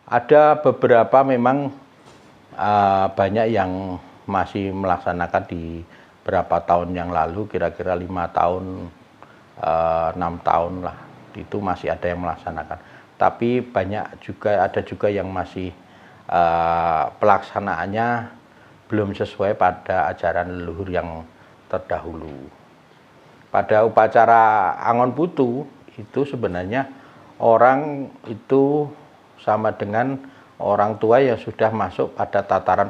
Ada beberapa memang banyak yang masih melaksanakan di berapa tahun yang lalu, kira-kira 5 tahun, 6 tahun lah, itu masih ada yang melaksanakan. Tapi ada juga yang masih pelaksanaannya belum sesuai pada ajaran leluhur yang terdahulu. Pada upacara Angon Putu itu sebenarnya orang itu sama dengan orang tua yang sudah masuk pada tataran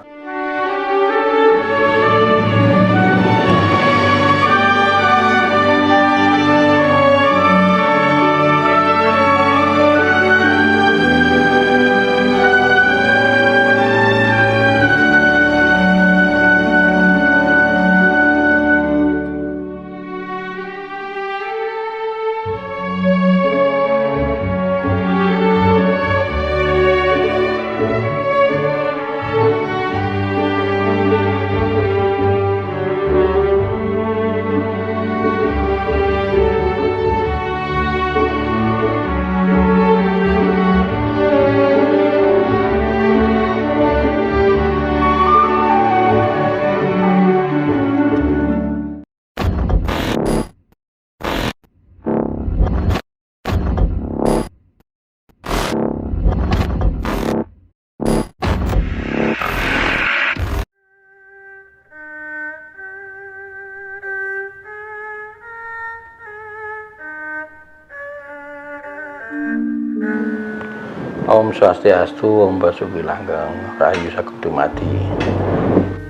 Om Swastiastu, Om Basuki Langgeng, Rahayu Sakti.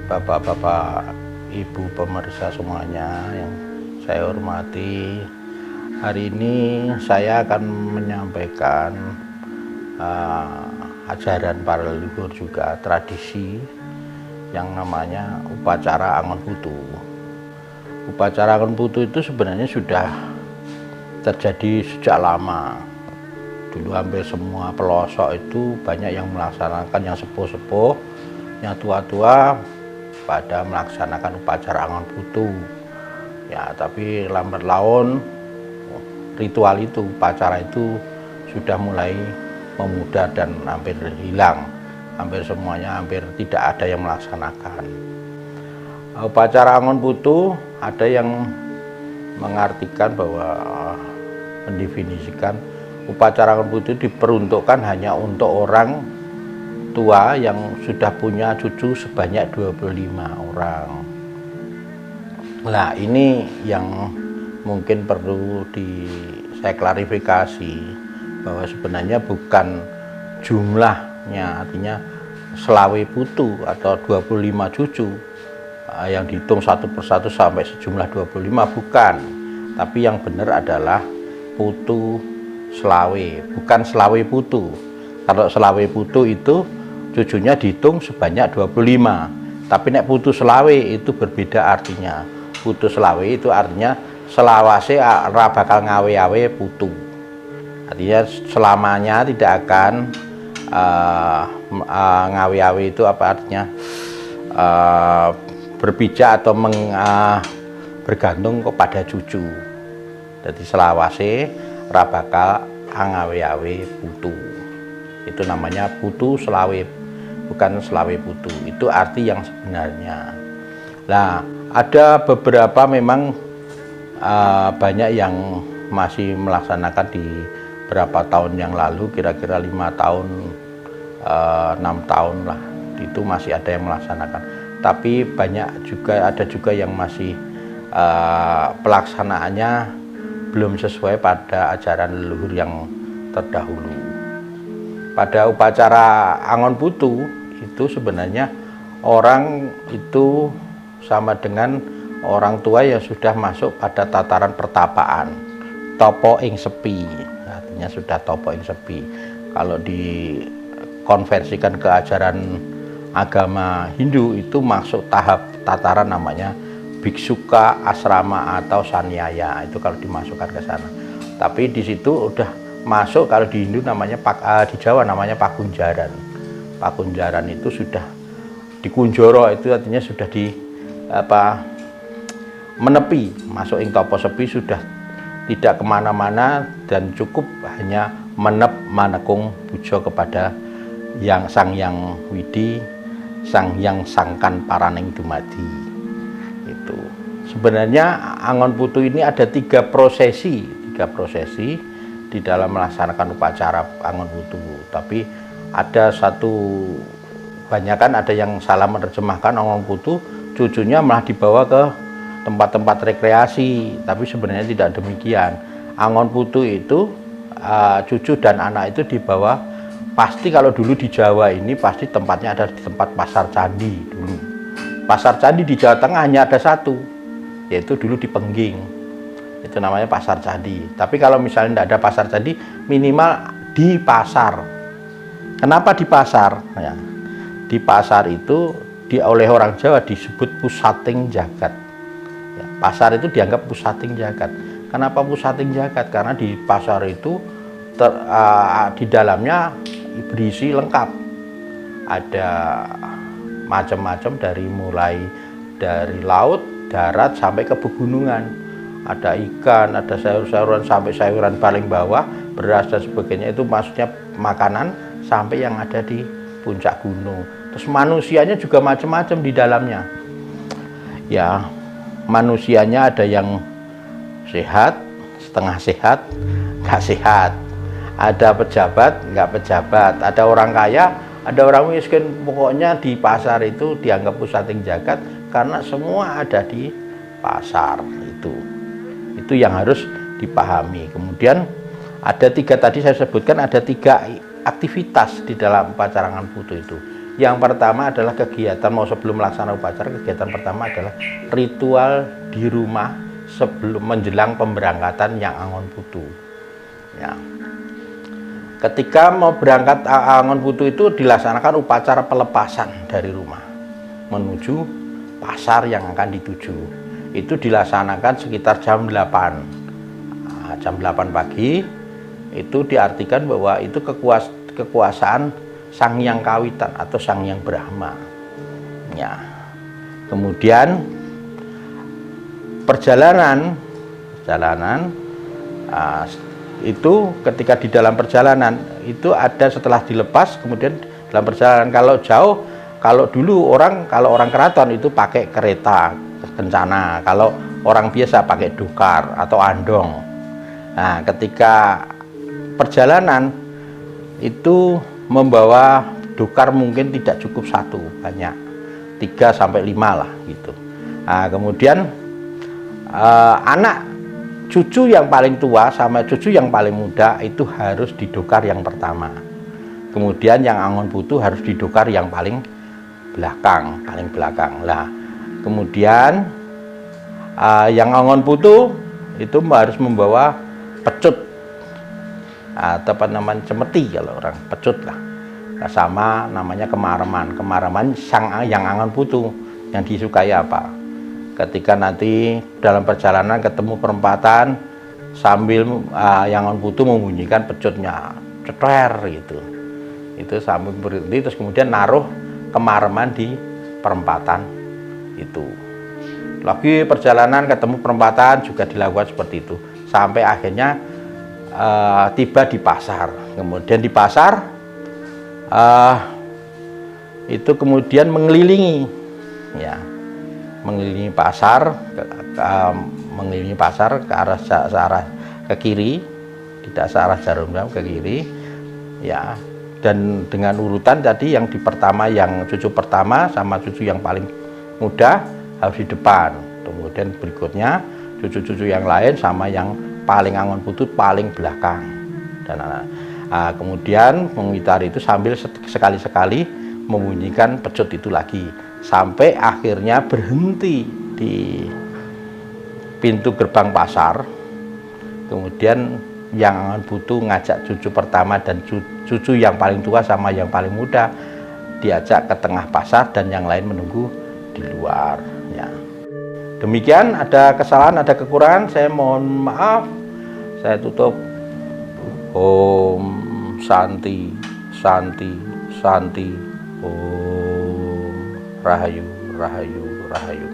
Bapak-bapak, Ibu pemirsa semuanya yang saya hormati, hari ini saya akan menyampaikan ajaran para leluhur, juga tradisi yang namanya upacara Angon Putu. Upacara Angon Putu itu sebenarnya sudah terjadi sejak lama. Dulu hampir semua pelosok itu banyak yang melaksanakan, yang sepuh-sepuh, yang tua-tua pada melaksanakan upacara Angon Putu. Ya, tapi lambat laun ritual itu, upacara itu sudah mulai memudar dan hampir hilang. Hampir semuanya, hampir tidak ada yang melaksanakan. Upacara Angon Putu ada yang mengartikan bahwa mendefinisikan upacara Angon Putu diperuntukkan hanya untuk orang tua yang sudah punya cucu sebanyak 25 orang. Nah, ini yang mungkin perlu saya klarifikasi, bahwa sebenarnya bukan jumlahnya, artinya selawe putu atau 25 cucu yang dihitung satu persatu sampai sejumlah 25, bukan. Tapi yang benar adalah putu selawe, bukan selawe putu. Kalau selawe putu itu cucunya dihitung sebanyak 25. Tapi nek putu selawe itu berbeda artinya. Putu selawe itu artinya selawase ora bakal ngawe-awe putu. Artinya selamanya tidak akan ngawe-awe itu apa artinya? Berpijak atau bergantung kepada cucu. Jadi selawase ora bakal ngawe-awe putu. Itu namanya putu selawe, bukan selawe putu. Itu arti yang sebenarnya. Nah, ada beberapa memang banyak yang masih melaksanakan di berapa tahun yang lalu, kira-kira 5 tahun, 6 tahun lah, itu masih ada yang melaksanakan. Tapi ada juga yang masih pelaksanaannya belum sesuai pada ajaran leluhur yang terdahulu. Pada upacara Angon Putu itu sebenarnya orang itu sama dengan orang tua yang sudah masuk pada tataran pertapaan, topo ing sepi, artinya sudah topo ing sepi. Kalau dikonversikan ke ajaran agama Hindu itu masuk tahap tataran namanya biksuka asrama atau sanyaya, itu kalau dimasukkan ke sana. Tapi di situ udah masuk, kalau di Hindu namanya di Jawa namanya pakunjaran. Pakunjaran itu sudah dikunjoro, itu artinya sudah menepi, masuk ing topo sepi, sudah tidak kemana-mana dan cukup hanya menep manekung puja kepada yang Sang Hyang Widi, Sang Hyang Sangkan Paraning Dumadi. Itu sebenarnya Angon Putu ini ada tiga prosesi di dalam melaksanakan upacara Angon Putu. Tapi ada satu banyakan ada yang salah menerjemahkan Angon Putu cucunya malah dibawa ke tempat-tempat rekreasi, tapi sebenarnya tidak demikian. Angon Putu itu cucu dan anak itu dibawa, pasti kalau dulu di Jawa ini pasti tempatnya ada di tempat pasar candi dulu. Pasar candi di Jawa Tengah hanya ada satu, yaitu dulu di Pengging, itu namanya pasar candi. Tapi kalau misalnya tidak ada pasar candi, minimal di pasar. Kenapa di pasar? Ya, di pasar itu oleh orang Jawa disebut pusating jagat. Ya, pasar itu dianggap pusating jagat. Kenapa pusating jagat? Karena di pasar itu di dalamnya berisi lengkap. Ada macam-macam mulai dari laut, darat sampai ke pegunungan. Ada ikan, ada sayur-sayuran sampai sayuran paling bawah, beras dan sebagainya, itu maksudnya makanan sampai yang ada di puncak gunung. Terus manusianya juga macam-macam di dalamnya. Ya, manusianya ada yang sehat, setengah sehat, nggak sehat. Ada pejabat, nggak pejabat. Ada orang kaya, ada orang miskin. Pokoknya di pasar itu dianggap pusating jagat karena semua ada di pasar itu. Itu yang harus dipahami. Kemudian ada tiga, tadi saya sebutkan ada tiga aktivitas di dalam upacara Angon Putu itu. Yang pertama adalah kegiatan, mau sebelum melaksanakan upacara, kegiatan pertama adalah ritual di rumah sebelum menjelang pemberangkatan yang Angon Putu. Ya. Ketika mau berangkat Angon Putu itu dilaksanakan upacara pelepasan dari rumah menuju pasar yang akan dituju. Itu dilaksanakan sekitar jam 8. Jam 8 pagi itu diartikan bahwa itu kekuasaan Sang Hyang Kawitan atau Sang Hyang Brahma. Ya. Kemudian perjalanan itu ketika di dalam perjalanan itu ada setelah dilepas, kemudian dalam perjalanan kalau jauh, kalau dulu kalau orang keraton itu pakai kereta kencana, kalau orang biasa pakai dokar atau andong. Nah, ketika perjalanan itu membawa dokar mungkin tidak cukup satu, banyak 3-5 lah gitu. Nah, kemudian anak cucu yang paling tua sama cucu yang paling muda itu harus didokar yang pertama. Kemudian yang Angon Putu harus didokar yang paling belakang. Lah, kemudian yang Angon Putu itu harus membawa pecut atau apa namanya, cemeti kalau orang, pecut lah. Nah, sama namanya kemareman yang Angon Putu yang disukai apa? Ketika nanti dalam perjalanan ketemu perempatan sambil yang Angon Putu membunyikan pecutnya ceter gitu. Itu sambil berhenti terus kemudian naruh kemareman di perempatan itu. Lagi perjalanan ketemu perempatan juga dilakukan seperti itu sampai akhirnya tiba di pasar. Kemudian di pasar itu kemudian mengelilingi, ya, mengelilingi pasar ke arah ke kiri, tidak searah jarum jam, ke kiri, ya. Dan dengan urutan tadi yang di pertama, yang cucu pertama sama cucu yang paling muda harus di depan. Kemudian berikutnya cucu-cucu yang lain sama yang paling Angon Putu paling belakang. Dan kemudian mengitari itu sambil sekali-sekali membunyikan pecut itu lagi sampai akhirnya berhenti di pintu gerbang pasar. Kemudian yang Angon Putu ngajak cucu pertama dan cucu yang paling tua sama yang paling muda diajak ke tengah pasar dan yang lain menunggu di luar, ya. Demikian, ada kesalahan, ada kekurangan, saya mohon maaf. Saya tutup. Om Santi, Santi, Santi. Om Rahayu, Rahayu, Rahayu.